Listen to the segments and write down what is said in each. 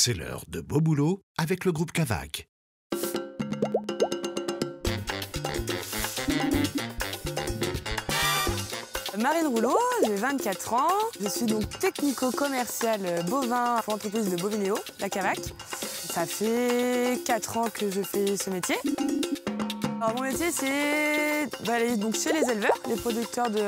C'est l'heure de Beau Boulot avec le groupe Cavac. Marine Rouleau, j'ai 24 ans. Je suis donc technico-commerciale bovin pour l'entreprise de Bovinéo, la Cavac. Ça fait 4 ans que je fais ce métier. Alors, mon métier, c'est d'aller donc chez les éleveurs, les producteurs de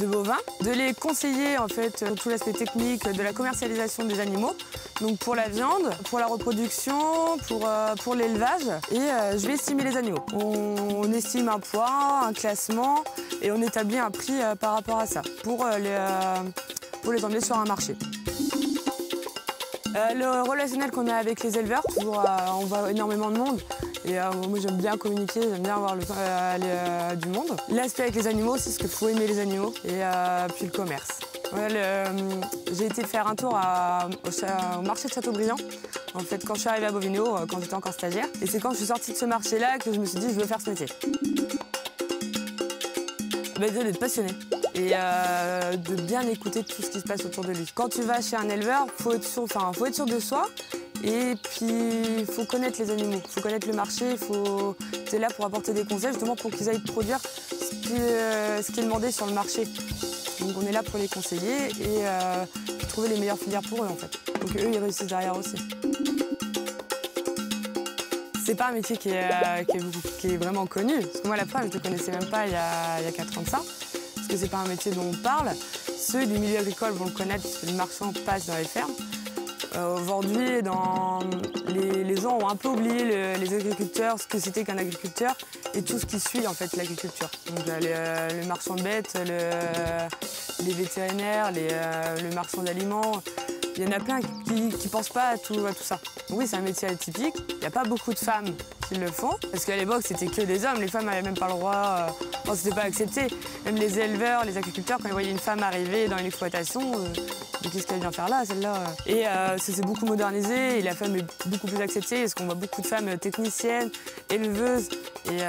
bovins, de les conseiller en fait sur tout l'aspect technique de la commercialisation des animaux, donc pour la viande, pour la reproduction, pour l'élevage, et je vais estimer les animaux. On estime un poids, un classement, et on établit un prix par rapport à ça pour les emmener sur un marché. Le relationnel qu'on a avec les éleveurs, on voit énormément de monde. Et moi j'aime bien communiquer, j'aime bien avoir du monde. L'aspect avec les animaux, c'est ce qu'il faut aimer les animaux. Et puis le commerce. J'ai été faire un tour au marché de Châteaubriand. En fait, quand je suis arrivée à Bovinéo, quand j'étais encore stagiaire. Et c'est quand je suis sortie de ce marché-là que je me suis dit je veux faire ce métier. D'être passionné et de bien écouter tout ce qui se passe autour de lui. Quand tu vas chez un éleveur, faut être sûr de soi. Et puis, il faut connaître les animaux, il faut connaître le marché, tu es là pour apporter des conseils justement pour qu'ils aillent produire ce qui est demandé sur le marché. Donc on est là pour les conseiller et trouver les meilleures filières pour eux en fait. Donc eux, ils réussissent derrière aussi. C'est pas un métier qui est vraiment connu. Parce que moi, la preuve, je ne le connaissais même pas il y a 4 ans de ça. Parce que c'est pas un métier dont on parle. Ceux du milieu agricole vont le connaître puisque les marchands passent dans les fermes. Aujourd'hui, les gens ont un peu oublié les agriculteurs, ce que c'était qu'un agriculteur et tout ce qui suit en fait l'agriculture. Donc le marchand de bêtes, les vétérinaires, le marchand d'aliments. Il y en a plein qui ne pensent pas à tout ça. Oui, c'est un métier atypique. Il n'y a pas beaucoup de femmes qui le font. Parce qu'à l'époque, c'était que des hommes. Les femmes n'avaient même pas le droit. C'était pas accepté. Même les éleveurs, les agriculteurs, quand ils voyaient une femme arriver dans une exploitation, qu'est-ce qu'elle vient faire là, celle-là? Et ça s'est beaucoup modernisé. Et la femme est beaucoup plus acceptée. Parce qu'on voit beaucoup de femmes techniciennes, éleveuses. Et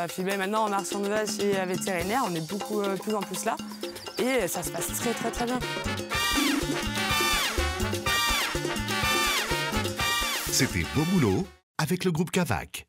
puis maintenant, en marchand de vaches et vétérinaire, on est beaucoup plus en plus là. Et ça se passe très, très, très bien. C'était Beau Boulot avec le groupe Cavac.